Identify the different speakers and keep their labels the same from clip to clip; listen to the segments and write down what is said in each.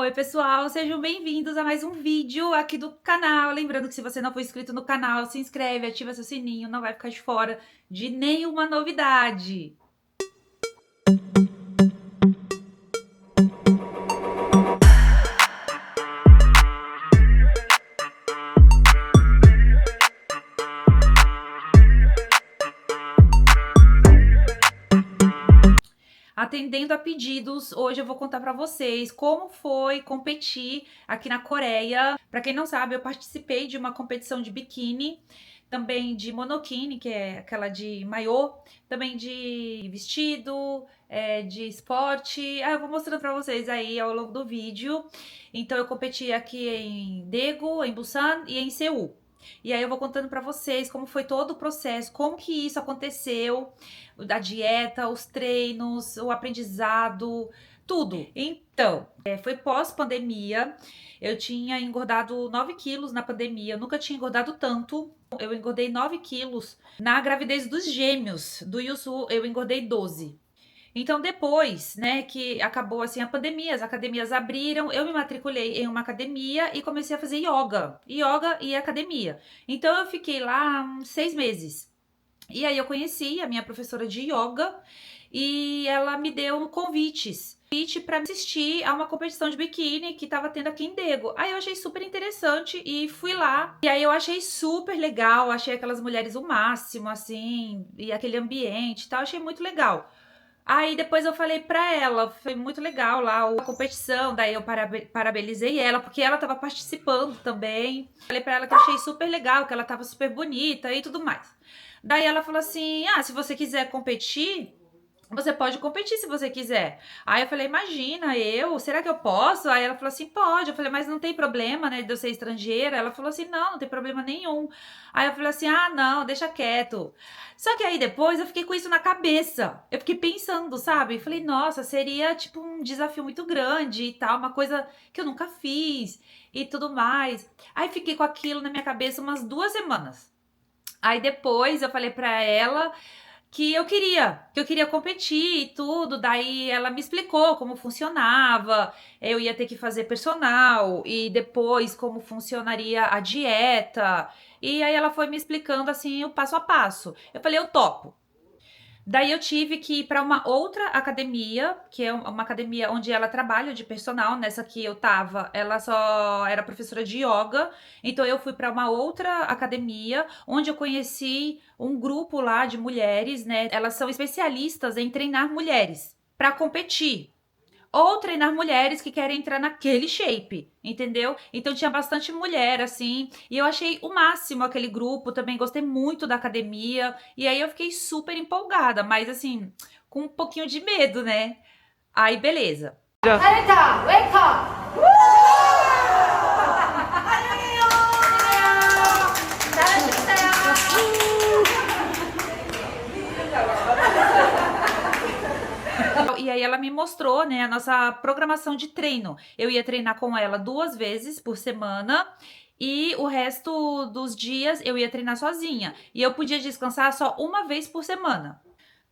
Speaker 1: Oi pessoal, sejam bem-vindos a mais um vídeo aqui do canal. Lembrando que se você não for inscrito no canal, se inscreve, ativa seu sininho, não vai ficar de fora de nenhuma novidade. Atendendo a pedidos, hoje eu vou contar pra vocês como foi competir aqui na Coreia. Pra quem não sabe, eu participei de uma competição de biquíni, também de monokini, que é aquela de maiô, também de vestido, de esporte. Eu vou mostrando pra vocês aí ao longo do vídeo. Então eu competi aqui em Daegu, em Busan e em Seul. E aí eu vou contando pra vocês como foi todo o processo, como que isso aconteceu, da dieta, os treinos, o aprendizado, tudo. Então, foi pós-pandemia, eu tinha engordado 9 quilos na pandemia, eu nunca tinha engordado tanto. Eu engordei 9 quilos. Na gravidez dos gêmeos, do Yusu, eu engordei 12. Então, depois, né, que acabou assim a pandemia, as academias abriram, eu me matriculei em uma academia e comecei a fazer yoga e academia. Então, eu fiquei lá uns 6 meses. E aí eu conheci a minha professora de yoga e ela me deu um convite para assistir a uma competição de biquíni que tava tendo aqui em Daegu. Aí eu achei super interessante e fui lá. E aí eu achei super legal, achei aquelas mulheres o máximo, assim, e aquele ambiente e tal, achei muito legal. Aí depois eu falei pra ela, foi muito legal lá a competição, daí eu parabenizei ela, porque ela tava participando também. Falei pra ela que eu achei super legal, que ela tava super bonita e tudo mais. Daí ela falou assim, se você quiser competir, você pode competir se você quiser. Aí eu falei, imagina, será que eu posso? Aí ela falou assim, pode. Eu falei, mas não tem problema, né, de eu ser estrangeira? Ela falou assim, não tem problema nenhum. Aí eu falei assim, não, deixa quieto. Só que aí depois eu fiquei com isso na cabeça. Eu fiquei pensando, sabe? Falei, nossa, seria tipo um desafio muito grande e tal, uma coisa que eu nunca fiz e tudo mais. Aí fiquei com aquilo na minha cabeça umas 2 semanas. Aí depois eu falei pra ela que eu queria competir e tudo. Daí ela me explicou como funcionava. Eu ia ter que fazer personal e depois como funcionaria a dieta. E aí ela foi me explicando assim o passo a passo. Eu falei, eu topo. Daí eu tive que ir para uma outra academia, que é uma academia onde ela trabalha de personal. Nessa que eu tava, ela só era professora de yoga. Então eu fui para uma outra academia, onde eu conheci um grupo lá de mulheres, né? Elas são especialistas em treinar mulheres para competir ou treinar mulheres que querem entrar naquele shape, entendeu? Então tinha bastante mulher, assim, e eu achei o máximo aquele grupo, também gostei muito da academia, e aí eu fiquei super empolgada, mas assim, com um pouquinho de medo, né? Aí, beleza.
Speaker 2: 잘했다! 웨이커!
Speaker 1: E aí ela me mostrou, né, a nossa programação de treino. Eu ia treinar com ela 2 vezes por semana e o resto dos dias eu ia treinar sozinha. E eu podia descansar só uma vez por semana.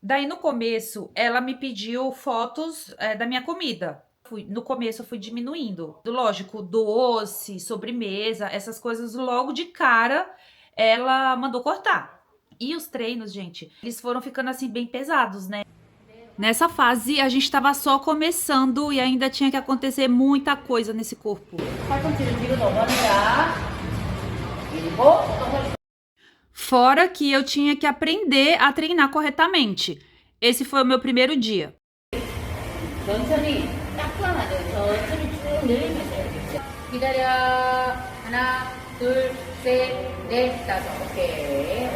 Speaker 1: Daí no começo ela me pediu fotos da minha comida. No começo eu fui diminuindo. Lógico, doce, sobremesa, essas coisas logo de cara ela mandou cortar. E os treinos, gente, eles foram ficando assim bem pesados, né? Nessa fase, a gente estava só começando e ainda tinha que acontecer muita coisa nesse corpo.
Speaker 2: 팔꿈치를 뒤로 넘어져야 그리고
Speaker 1: Fora que eu tinha que aprender a treinar corretamente. Esse foi o meu primeiro dia.
Speaker 2: 천천히 딱 불안하죠. 천천히 쭉 늘리면서 해야겠죠. 기다려. 하나, 둘, 셋, 넷, 다섯. 오케이.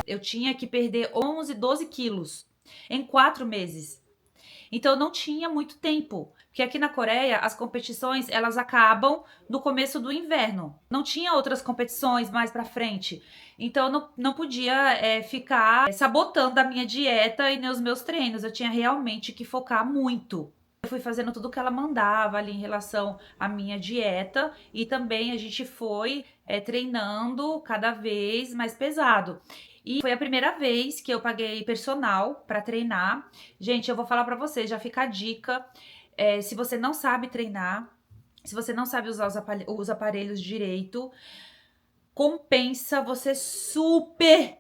Speaker 1: Eu tinha que perder 11, 12 quilos em 4 meses. Então eu não tinha muito tempo, porque aqui na Coreia as competições elas acabam no começo do inverno. Não tinha outras competições mais pra frente. Então eu não podia ficar sabotando a minha dieta e nem os meus treinos. Eu tinha realmente que focar muito. Eu fui fazendo tudo que ela mandava ali em relação à minha dieta e também a gente foi treinando cada vez mais pesado. E foi a primeira vez que eu paguei personal pra treinar. Gente, eu vou falar pra vocês, já fica a dica. Se você não sabe treinar, se você não sabe usar os aparelhos direito, compensa você super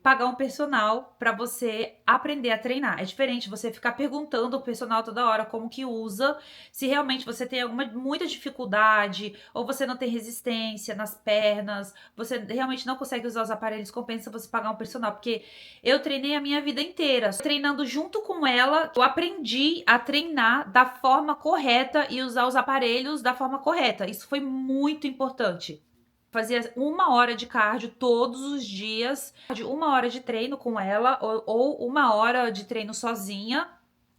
Speaker 1: pagar um personal para você aprender a treinar. É diferente você ficar perguntando ao personal toda hora como que usa, se realmente você tem muita dificuldade, ou você não tem resistência nas pernas, você realmente não consegue usar os aparelhos, compensa você pagar um personal, porque eu treinei a minha vida inteira. Treinando junto com ela, eu aprendi a treinar da forma correta e usar os aparelhos da forma correta. Isso foi muito importante. Fazia 1 hora de cardio todos os dias, de 1 hora de treino com ela, ou 1 hora de treino sozinha.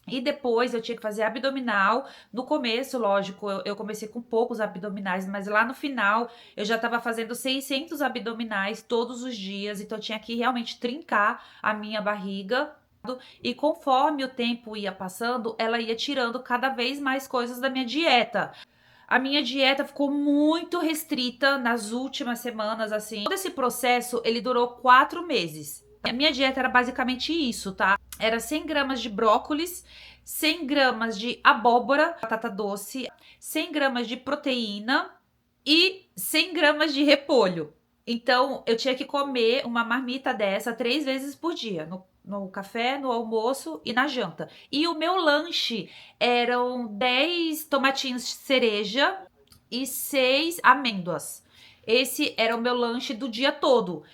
Speaker 1: E depois eu tinha que fazer abdominal. No começo, lógico, eu comecei com poucos abdominais, mas lá no final eu já estava fazendo 600 abdominais todos os dias. Então eu tinha que realmente trincar a minha barriga. E conforme o tempo ia passando, ela ia tirando cada vez mais coisas da minha dieta. A minha dieta ficou muito restrita nas últimas semanas, assim. Todo esse processo, ele durou 4 meses. A minha dieta era basicamente isso, tá? Era 100 gramas de brócolis, 100 gramas de abóbora, batata doce, 100 gramas de proteína e 100 gramas de repolho. Então, eu tinha que comer uma marmita dessa 3 vezes por dia, no café, no almoço e na janta. E o meu lanche eram 10 tomatinhos cereja e 6 amêndoas. Esse era o meu lanche do dia todo.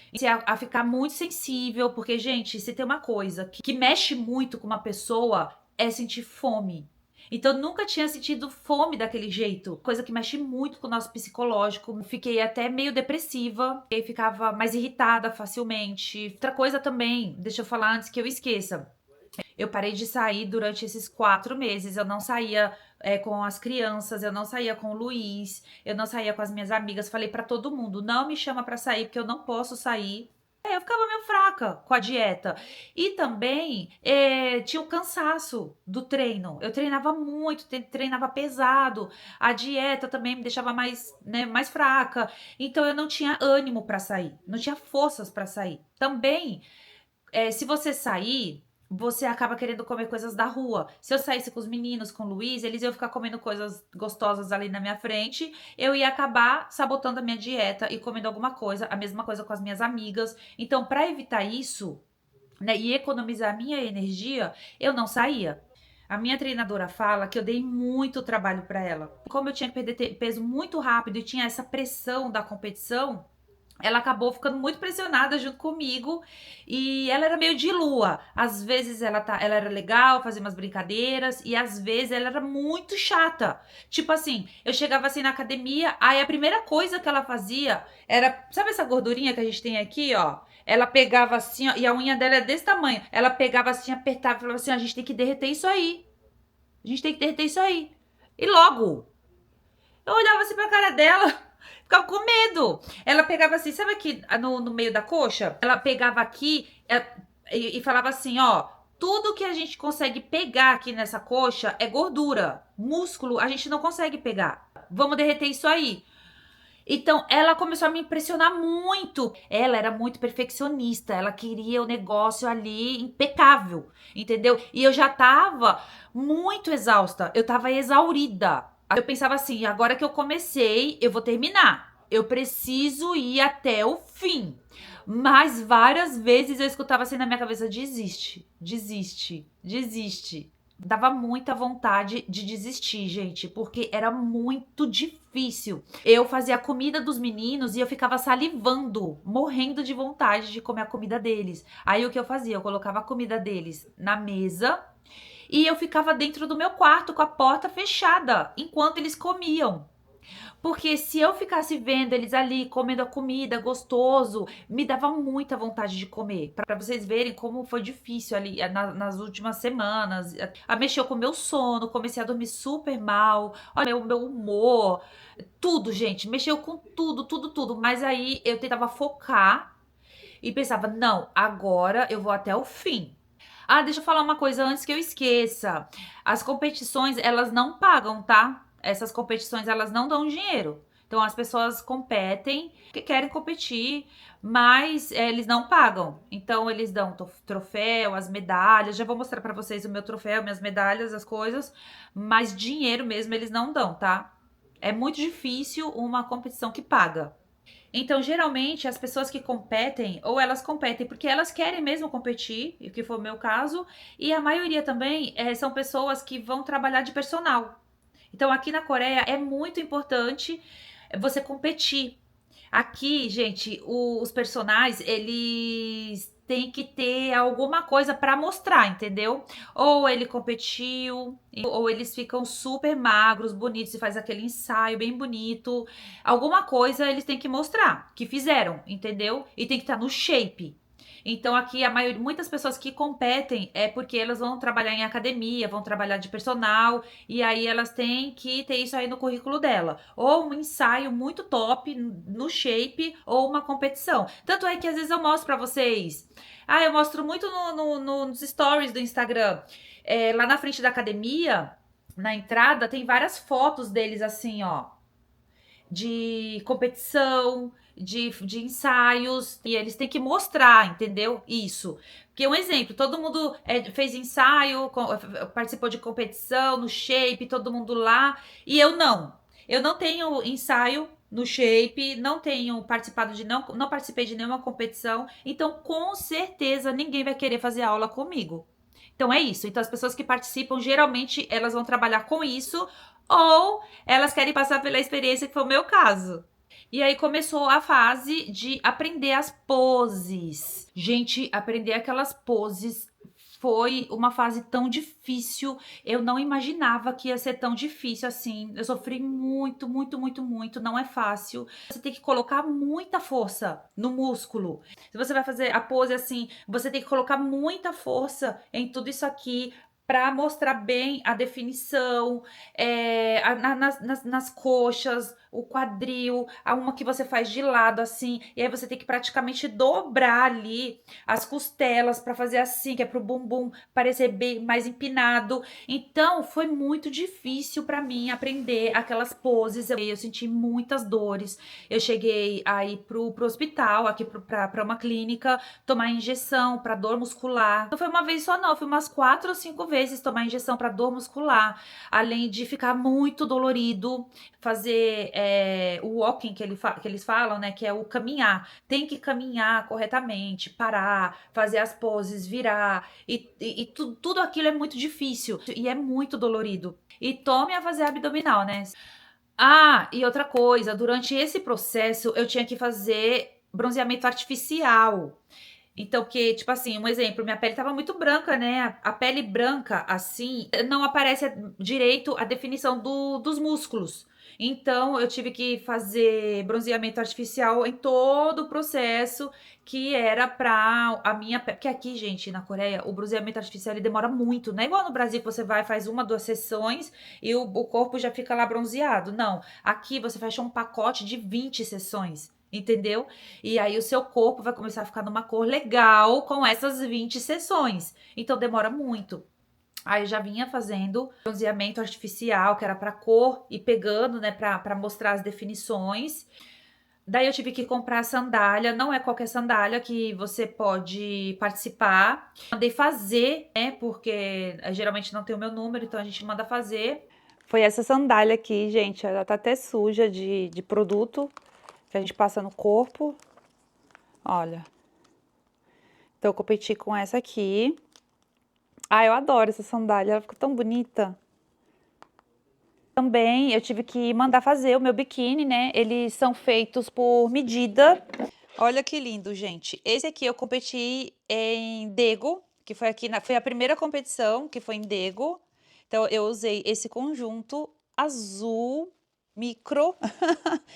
Speaker 1: A ficar muito sensível, porque, gente, se tem uma coisa que mexe muito com uma pessoa, é sentir fome. Então, nunca tinha sentido fome daquele jeito. Coisa que mexe muito com o nosso psicológico. Fiquei até meio depressiva. E ficava mais irritada facilmente. Outra coisa também, deixa eu falar antes que eu esqueça. Eu parei de sair durante esses 4 meses. Eu não saía com as crianças, eu não saía com o Luiz, eu não saía com as minhas amigas. Falei pra todo mundo, não me chama pra sair, porque eu não posso sair. Eu ficava meio fraca com a dieta. E também tinha o cansaço do treino. Eu treinava muito, treinava pesado. A dieta também me deixava mais, né, mais fraca. Então eu não tinha ânimo para sair, não tinha forças para sair. Também, se você sair, você acaba querendo comer coisas da rua. Se eu saísse com os meninos, com o Luiz, eles iam ficar comendo coisas gostosas ali na minha frente. Eu ia acabar sabotando a minha dieta e comendo alguma coisa. A mesma coisa com as minhas amigas. Então, para evitar isso, né, e economizar a minha energia, eu não saía. A minha treinadora fala que eu dei muito trabalho para ela. Como eu tinha que perder peso muito rápido e tinha essa pressão da competição, ela acabou ficando muito pressionada junto comigo e ela era meio de lua. Às vezes ela era legal, fazia umas brincadeiras e às vezes ela era muito chata. Tipo assim, eu chegava assim na academia, aí a primeira coisa que ela fazia era, sabe essa gordurinha que a gente tem aqui, ó? Ela pegava assim, ó, e a unha dela é desse tamanho. Ela pegava assim, apertava e falava assim, ó, a gente tem que derreter isso aí. A gente tem que derreter isso aí. E logo, eu olhava assim pra cara dela, ficava com medo. Ela pegava assim, sabe aqui no meio da coxa? Ela pegava aqui e falava assim, ó, tudo que a gente consegue pegar aqui nessa coxa é gordura. Músculo a gente não consegue pegar. Vamos derreter isso aí. Então, ela começou a me impressionar muito. Ela era muito perfeccionista. Ela queria o negócio ali impecável, entendeu? E eu já tava muito exausta. Eu tava exaurida. Eu pensava assim, agora que eu comecei, eu vou terminar. Eu preciso ir até o fim. Mas várias vezes eu escutava assim na minha cabeça, desiste, desiste, desiste. Dava muita vontade de desistir, gente, porque era muito difícil. Eu fazia a comida dos meninos e eu ficava salivando, morrendo de vontade de comer a comida deles. Aí o que eu fazia? Eu colocava a comida deles na mesa e eu ficava dentro do meu quarto com a porta fechada enquanto eles comiam. Porque se eu ficasse vendo eles ali comendo a comida gostoso, me dava muita vontade de comer. Pra vocês verem como foi difícil ali nas últimas semanas. Mexeu com o meu sono, comecei a dormir super mal. Olha, o meu humor, tudo, gente. Mexeu com tudo, tudo, tudo. Mas aí eu tentava focar e pensava, não, agora eu vou até o fim. Ah, deixa eu falar uma coisa antes que eu esqueça. As competições, elas não pagam, tá? Essas competições, elas não dão dinheiro. Então as pessoas competem, que querem competir, mas eles não pagam. Então eles dão troféu, as medalhas. Já vou mostrar pra vocês o meu troféu, minhas medalhas, as coisas, mas dinheiro mesmo eles não dão, tá? É muito difícil uma competição que paga. Então, geralmente, as pessoas que competem, ou elas competem porque elas querem mesmo competir, o que foi o meu caso, e a maioria também são pessoas que vão trabalhar de personal. Então, aqui na Coreia é muito importante você competir. Aqui, gente, os personagens, eles têm que ter alguma coisa para mostrar, entendeu? Ou ele competiu, ou eles ficam super magros, bonitos, e faz aquele ensaio bem bonito. Alguma coisa eles têm que mostrar que fizeram, entendeu? E tem que estar no shape. Então aqui a maioria, muitas pessoas que competem é porque elas vão trabalhar em academia, vão trabalhar de personal, e aí elas têm que ter isso aí no currículo dela. Ou um ensaio muito top no shape, ou uma competição. Tanto é que às vezes eu mostro pra vocês. Ah, eu mostro muito nos stories do Instagram. Lá na frente da academia, na entrada, tem várias fotos deles assim, ó, de competição, de ensaios, e eles têm que mostrar, entendeu? Isso. Porque um exemplo, todo mundo fez ensaio, participou de competição, no shape, todo mundo lá, e eu não. Eu não tenho ensaio no shape, não tenho participado de não participei de nenhuma competição, então com certeza ninguém vai querer fazer aula comigo. Então é isso. Então as pessoas que participam, geralmente elas vão trabalhar com isso ou elas querem passar pela experiência que foi o meu caso. E aí começou a fase de aprender as poses. Gente, aprender aquelas poses foi uma fase tão difícil. Eu não imaginava que ia ser tão difícil assim. Eu sofri muito, muito, muito, muito. Não é fácil. Você tem que colocar muita força no músculo. Se você vai fazer a pose assim, você tem que colocar muita força em tudo isso aqui para mostrar bem a definição, nas coxas, o quadril, a uma que você faz de lado assim, e aí você tem que praticamente dobrar ali as costelas para fazer assim, que é pro bumbum parecer bem mais empinado. Então foi muito difícil para mim aprender aquelas poses. Eu senti muitas dores. Eu cheguei a ir pro hospital, aqui para uma clínica, tomar injeção para dor muscular. Não foi uma vez só não, foi umas 4 ou 5 vezes tomar injeção para dor muscular, além de ficar muito dolorido, fazer o walking que eles falam, né, que é o caminhar. Tem que caminhar corretamente, parar, fazer as poses, virar, e tudo aquilo é muito difícil e é muito dolorido. E tome a fazer abdominal, né? Ah, e outra coisa, durante esse processo eu tinha que fazer bronzeamento artificial. Então, porque, tipo assim, um exemplo, minha pele tava muito branca, né? A pele branca, assim, não aparece direito a definição dos músculos. Então, eu tive que fazer bronzeamento artificial em todo o processo, que era pra a minha pele. Porque aqui, gente, na Coreia, o bronzeamento artificial ele demora muito. Não é igual no Brasil que você vai, faz uma, 2 sessões e o corpo já fica lá bronzeado. Não. Aqui você fecha um pacote de 20 sessões. Entendeu? E aí o seu corpo vai começar a ficar numa cor legal com essas 20 sessões. Então demora muito. Aí eu já vinha fazendo bronzeamento artificial, que era para cor, e pegando, né, para mostrar as definições. Daí eu tive que comprar sandália, não é qualquer sandália que você pode participar. Mandei fazer, né, porque geralmente não tem o meu número, então a gente manda fazer. Foi essa sandália aqui, gente, ela tá até suja de produto que a gente passa no corpo. Olha. Então, eu competi com essa aqui. Ah, eu adoro essa sandália, ela ficou tão bonita. Também eu tive que mandar fazer o meu biquíni, né? Eles são feitos por medida. Olha que lindo, gente. Esse aqui eu competi em Daegu, que foi aqui, foi a primeira competição, que foi em Daegu. Então, eu usei esse conjunto azul micro.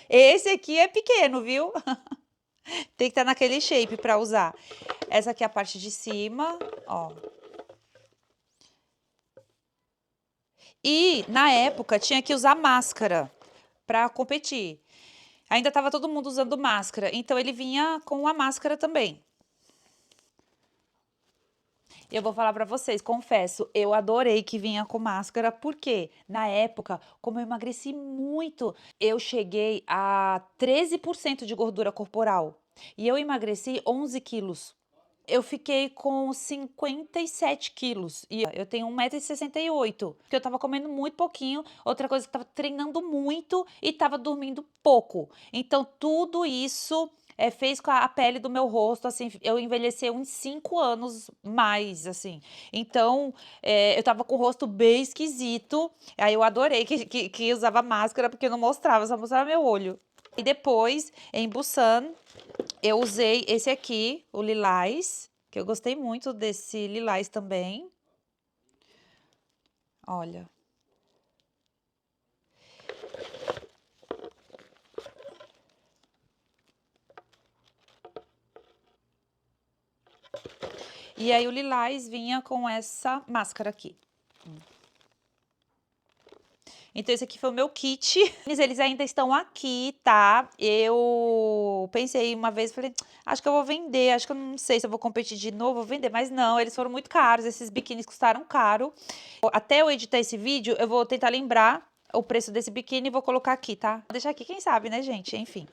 Speaker 1: Esse aqui é pequeno, viu? Tem que estar naquele shape para usar. Essa aqui é a parte de cima, ó. E na época tinha que usar máscara para competir. Ainda estava todo mundo usando máscara, então ele vinha com a máscara também. Eu vou falar pra vocês, confesso, eu adorei que vinha com máscara, porque na época, como eu emagreci muito, eu cheguei a 13% de gordura corporal e eu emagreci 11 quilos. Eu fiquei com 57 quilos e eu tenho 1,68 m, porque eu tava comendo muito pouquinho. Outra coisa, que tava treinando muito e tava dormindo pouco. Então, tudo isso fez com a pele do meu rosto, assim, eu envelheci uns 5 anos mais, assim. Então, eu tava com o rosto bem esquisito. Aí eu adorei que usava máscara, porque eu não mostrava, só mostrava meu olho. E depois, em Busan, eu usei esse aqui, o lilás, que eu gostei muito desse lilás também. Olha. E aí o lilás vinha com essa máscara aqui. Então, esse aqui foi o meu kit. Eles ainda estão aqui, tá? Eu pensei uma vez, falei, acho que eu vou vender, acho que eu não sei se eu vou competir de novo, vou vender. Mas não, eles foram muito caros, esses biquínis custaram caro. Até eu editar esse vídeo, eu vou tentar lembrar o preço desse biquíni e vou colocar aqui, tá? Vou deixar aqui, quem sabe, né, gente? Enfim.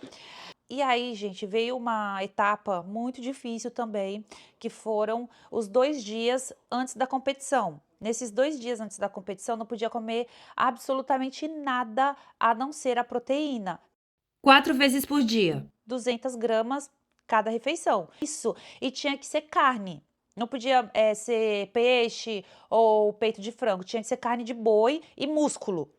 Speaker 1: E aí, gente, veio uma etapa muito difícil também, que foram os 2 dias antes da competição. Nesses 2 dias antes da competição, não podia comer absolutamente nada a não ser a proteína.
Speaker 3: 4 vezes por dia.
Speaker 1: 200 gramas cada refeição. Isso, e tinha que ser carne. Não podia ser peixe ou peito de frango, tinha que ser carne de boi e músculo.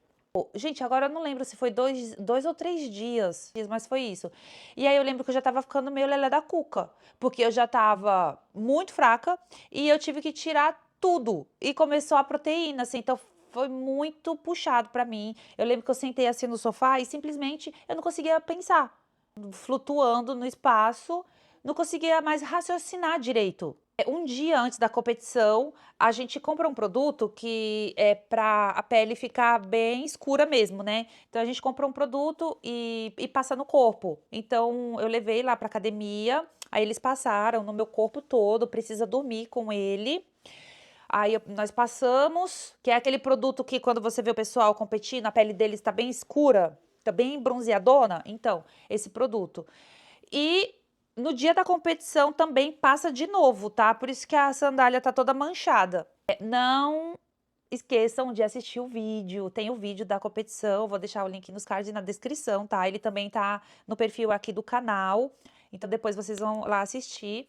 Speaker 1: Gente, agora eu não lembro se foi 2 ou 3 dias, mas foi isso. E aí eu lembro que eu já tava ficando meio lelé da cuca, porque eu já tava muito fraca e eu tive que tirar tudo. E começou a proteína, assim, então foi muito puxado pra mim. Eu lembro que eu sentei assim no sofá e simplesmente eu não conseguia pensar. Flutuando no espaço, não conseguia mais raciocinar direito. Um dia antes da competição, a gente compra um produto que é para a pele ficar bem escura mesmo, né? Então a gente compra um produto e passa no corpo. Então eu levei lá para academia, aí eles passaram no meu corpo todo, precisa dormir com ele. Aí nós passamos, que é aquele produto que quando você vê o pessoal competindo, a pele deles está bem escura, está bem bronzeadona. Então, esse produto. E no dia da competição também passa de novo, tá? Por isso que a sandália tá toda manchada. Não esqueçam de assistir o vídeo. Tem o vídeo da competição, vou deixar o link nos cards e na descrição, tá? Ele também tá no perfil aqui do canal. Então depois vocês vão lá assistir.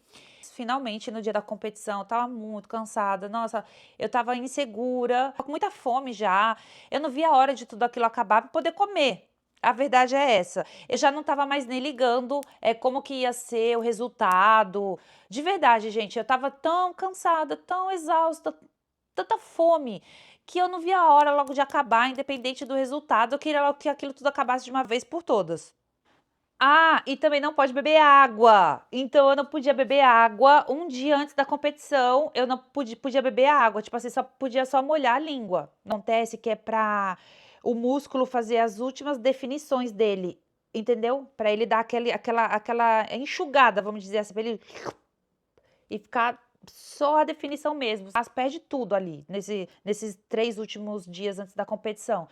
Speaker 1: Finalmente, no dia da competição, eu tava muito cansada. Nossa, eu tava insegura, com muita fome já. Eu não via a hora de tudo aquilo acabar para poder comer. A verdade é essa. Eu já não estava mais nem ligando como que ia ser o resultado. De verdade, gente, eu estava tão cansada, tão exausta, tanta fome, que eu não via a hora logo de acabar, independente do resultado. Eu queria logo que aquilo tudo acabasse de uma vez por todas. Ah, e também não pode beber água. Então eu não podia beber água. Um dia antes da competição, eu não podia beber água. Tipo assim, podia só molhar a língua. Acontece que é pra o músculo fazer as últimas definições dele, entendeu? Para ele dar aquela enxugada, vamos dizer assim, para ele e ficar só a definição mesmo. Mas perde tudo ali, nesses 3 últimos dias antes da competição.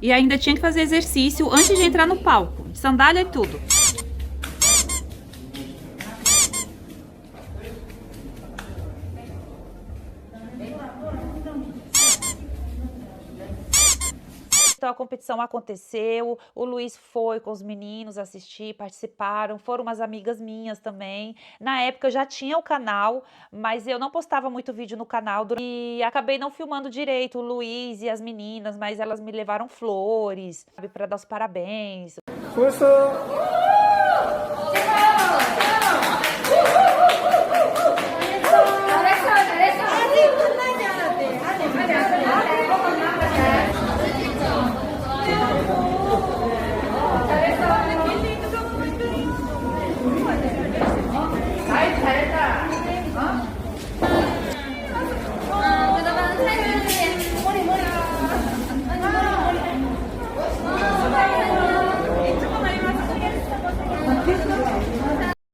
Speaker 3: E ainda tinha que fazer exercício antes de entrar no palco, de sandália e tudo.
Speaker 1: Então a competição aconteceu, o Luiz foi com os meninos assistir, participaram, foram umas amigas minhas também. Na época eu já tinha o canal, mas eu não postava muito vídeo no canal e acabei não filmando direito o Luiz e as meninas, mas elas me levaram flores, sabe, para dar os parabéns.
Speaker 4: Força!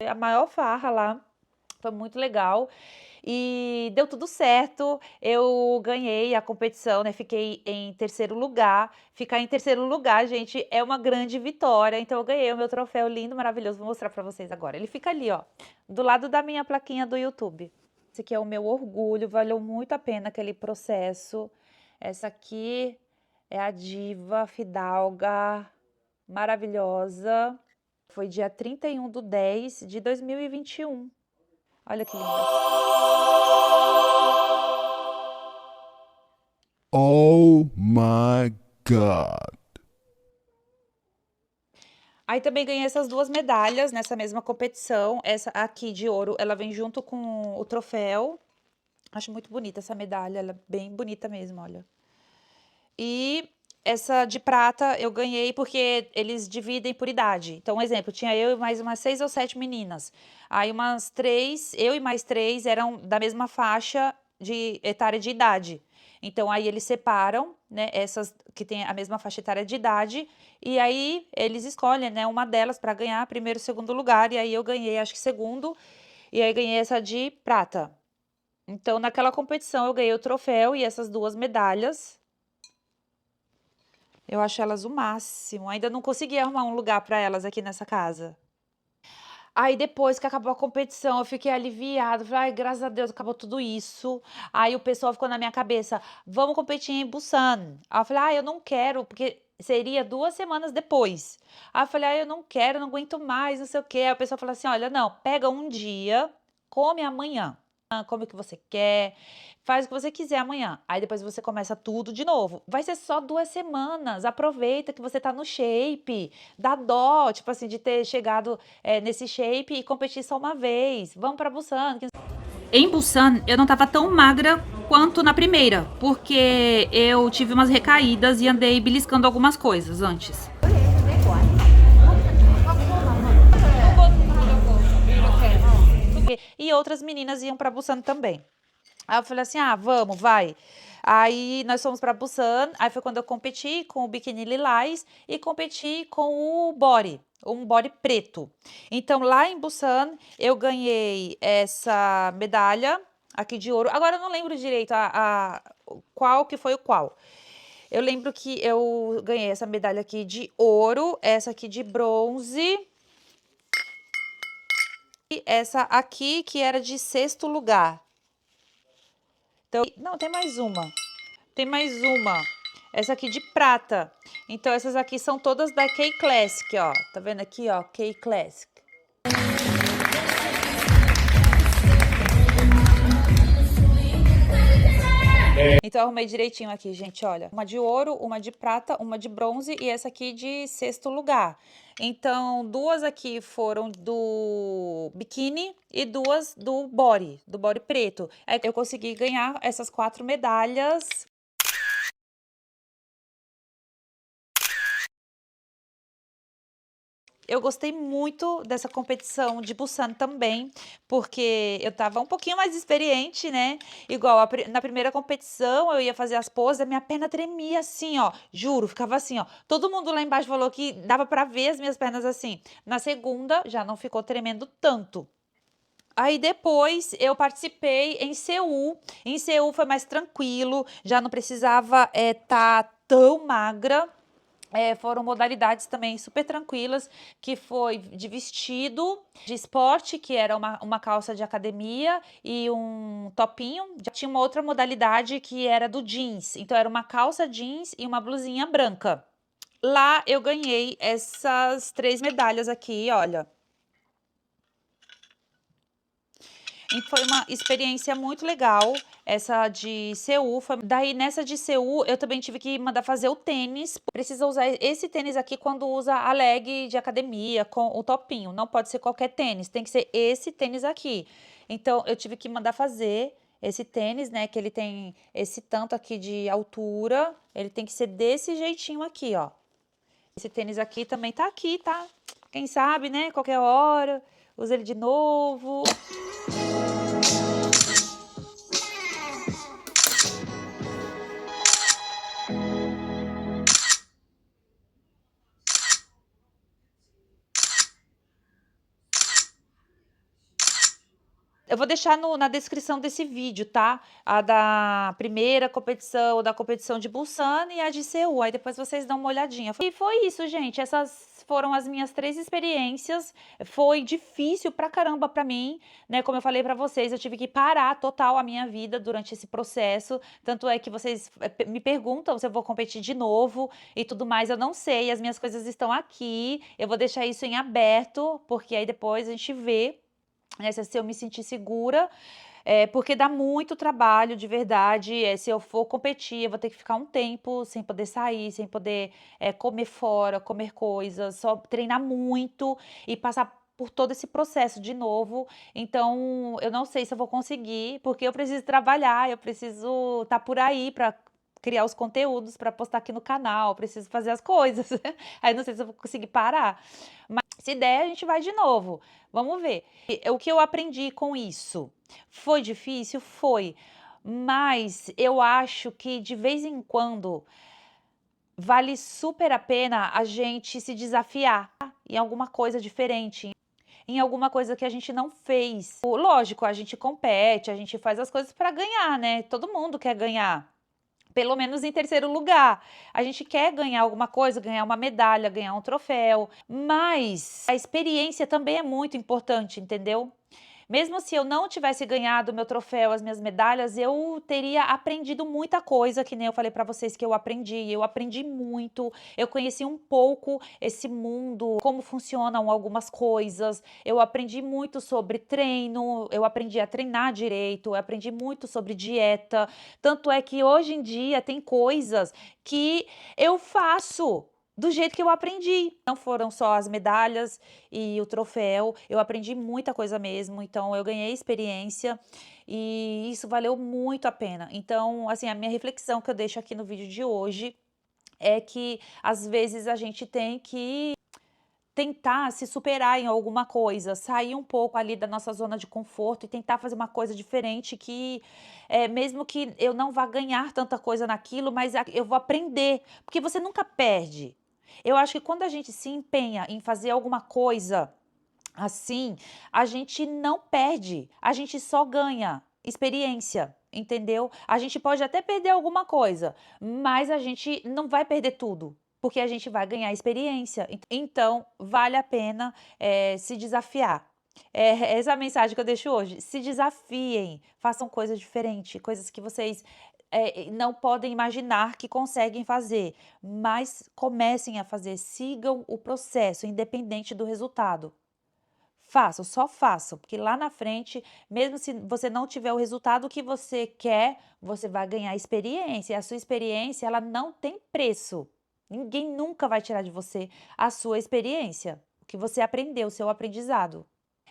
Speaker 1: A maior farra lá, foi muito legal. E deu tudo certo, eu ganhei a competição, né? Fiquei em terceiro lugar. Ficar em terceiro lugar, gente, é uma grande vitória. Então eu ganhei o meu troféu lindo, maravilhoso. Vou mostrar pra vocês agora. Ele fica ali, ó, do lado da minha plaquinha do YouTube. Esse aqui é o meu orgulho, valeu muito a pena aquele processo. Essa aqui é a diva Fidalga, maravilhosa. Foi dia 31/10/2021. Olha que linda.
Speaker 4: Oh my God.
Speaker 1: Aí também ganhei essas duas medalhas nessa mesma competição. Essa aqui de ouro, ela vem junto com o troféu. Acho muito bonita essa medalha, ela é bem bonita mesmo, olha. E essa de prata eu ganhei porque eles dividem por idade. Então, um exemplo, tinha eu e mais umas 6 ou 7 meninas. Aí umas 3, eu e mais 3 eram da mesma faixa de etária de idade. Então, aí eles separam, né, essas que têm a mesma faixa etária de idade, e aí eles escolhem, né, uma delas para ganhar primeiro e segundo lugar, e aí eu ganhei, acho que segundo, e aí ganhei essa de prata. Então, naquela competição eu ganhei o troféu e essas duas medalhas. Eu acho elas o máximo. Ainda não consegui arrumar um lugar para elas aqui nessa casa. Aí depois que acabou a competição, eu fiquei aliviada. Falei, ai, graças a Deus, acabou tudo isso. Aí o pessoal ficou na minha cabeça, vamos competir em Busan. Aí eu falei, ah, eu não quero, porque seria 2 semanas depois. Aí eu falei, ah, eu não quero, não aguento mais, não sei o quê. Aí o pessoal falou assim, olha, não, pega um dia, come amanhã. Come o que você quer, faz o que você quiser amanhã. Aí depois você começa tudo de novo. Vai ser só 2 semanas. Aproveita que você tá no shape. Dá dó, tipo assim, de ter chegado nesse shape e competir só uma vez. Vamos pra Busan.
Speaker 3: Em Busan, eu não tava tão magra quanto na primeira, porque eu tive umas recaídas e andei beliscando algumas coisas antes.
Speaker 1: E outras meninas iam pra Busan também. Aí eu falei assim, ah, vamos, vai. Aí nós fomos pra Busan, aí foi quando eu competi com o biquíni lilás e competi com o body, um body preto. Então lá em Busan eu ganhei essa medalha aqui de ouro. Agora eu não lembro direito qual que foi o qual. Eu lembro que eu ganhei essa medalha aqui de ouro, essa aqui de bronze e essa aqui que era de sexto lugar. Então, não, tem mais uma. Tem mais uma. Essa aqui de prata. Então, essas aqui são todas da K-Classic, ó. Tá vendo aqui, ó? K-Classic. Então, eu arrumei direitinho aqui, gente, olha. Uma de ouro, uma de prata, uma de bronze e essa aqui de sexto lugar. Então, 2 aqui foram do biquíni e 2 do body preto. Aí eu consegui ganhar essas 4 medalhas. Eu gostei muito dessa competição de Busan também, porque eu tava um pouquinho mais experiente, né? Igual na primeira competição eu ia fazer as poses, a minha perna tremia assim, ó. Juro, ficava assim, ó. Todo mundo lá embaixo falou que dava pra ver as minhas pernas assim. Na segunda já não ficou tremendo tanto. Aí depois eu participei em Seul. Em Seul foi mais tranquilo, já não precisava tá tão magra. Foram modalidades também super tranquilas, que foi de vestido, de esporte, que era uma calça de academia e um topinho. Já tinha uma outra modalidade que era do jeans, então era uma calça jeans e uma blusinha branca. Lá eu ganhei essas 3 medalhas aqui, olha. E foi uma experiência muito legal, essa de Seul. Daí, nessa de Seul, eu também tive que mandar fazer o tênis. Precisa usar esse tênis aqui quando usa a leg de academia com o topinho. Não pode ser qualquer tênis, tem que ser esse tênis aqui. Então, eu tive que mandar fazer esse tênis, né, que ele tem esse tanto aqui de altura. Ele tem que ser desse jeitinho aqui, ó. Esse tênis aqui também tá aqui, tá? Quem sabe, né, qualquer hora, usa ele de novo.
Speaker 3: Eu vou deixar na descrição desse vídeo, tá? A da primeira competição, da competição de Busan e a de Seul. Aí depois vocês dão uma olhadinha. E foi isso, gente. Essas foram as minhas 3 experiências. Foi difícil pra caramba pra mim, né? Como eu falei pra vocês, eu tive que parar total a minha vida durante esse processo. Tanto é que vocês me perguntam se eu vou competir de novo e tudo mais. Eu não sei, as minhas coisas estão aqui. Eu vou deixar isso em aberto, porque aí depois a gente vê, né, se eu me sentir segura, porque dá muito trabalho, de verdade. Se eu for competir, eu vou ter que ficar um tempo sem poder sair, sem poder comer fora, comer coisas, só treinar muito e passar por todo esse processo de novo. Então, eu não sei se eu vou conseguir, porque eu preciso trabalhar, eu preciso estar por aí para criar os conteúdos para postar aqui no canal, preciso fazer as coisas. Aí não sei se eu vou conseguir parar. Mas se der, a gente vai de novo. Vamos ver. O que eu aprendi com isso? Foi difícil? Foi. Mas eu acho que de vez em quando vale super a pena a gente se desafiar em alguma coisa diferente, em alguma coisa que a gente não fez. Lógico, a gente compete, a gente faz as coisas para ganhar, né? Todo mundo quer ganhar. Pelo menos em terceiro lugar. A gente quer ganhar alguma coisa, ganhar uma medalha, ganhar um troféu, mas a experiência também é muito importante, entendeu? Mesmo se eu não tivesse ganhado o meu troféu, as minhas medalhas, eu teria aprendido muita coisa, que nem eu falei pra vocês que eu aprendi muito, eu conheci um pouco esse mundo, como funcionam algumas coisas, eu aprendi muito sobre treino, eu aprendi a treinar direito, eu aprendi muito sobre dieta, tanto é que hoje em dia tem coisas que eu faço do jeito que eu aprendi. Não foram só as medalhas e o troféu, eu aprendi muita coisa mesmo, então eu ganhei experiência e isso valeu muito a pena. Então, assim, a minha reflexão que eu deixo aqui no vídeo de hoje é que às vezes a gente tem que tentar se superar em alguma coisa, sair um pouco ali da nossa zona de conforto e tentar fazer uma coisa diferente que, mesmo que eu não vá ganhar tanta coisa naquilo, mas eu vou aprender, porque você nunca perde. Eu acho que quando a gente se empenha em fazer alguma coisa assim, a gente não perde, a gente só ganha experiência, entendeu? A gente pode até perder alguma coisa, mas a gente não vai perder tudo, porque a gente vai ganhar experiência. Então, vale a pena se desafiar. Essa é a mensagem que eu deixo hoje. Se desafiem, façam coisas diferentes, coisas que vocês não podem imaginar que conseguem fazer, mas comecem a fazer, sigam o processo, independente do resultado. Façam, só façam, porque lá na frente, mesmo se você não tiver o resultado que você quer, você vai ganhar experiência, e a sua experiência, ela não tem preço. Ninguém nunca vai tirar de você a sua experiência, o que você aprendeu, o seu aprendizado.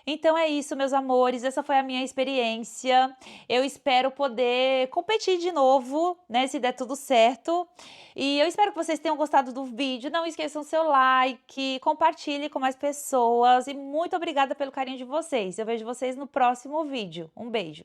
Speaker 3: Então é isso, meus amores, essa foi a minha experiência. Eu espero poder competir de novo, né, se der tudo certo. E eu espero que vocês tenham gostado do vídeo. Não esqueçam seu like, compartilhe com mais pessoas e muito obrigada pelo carinho de vocês. Eu vejo vocês no próximo vídeo. Um beijo!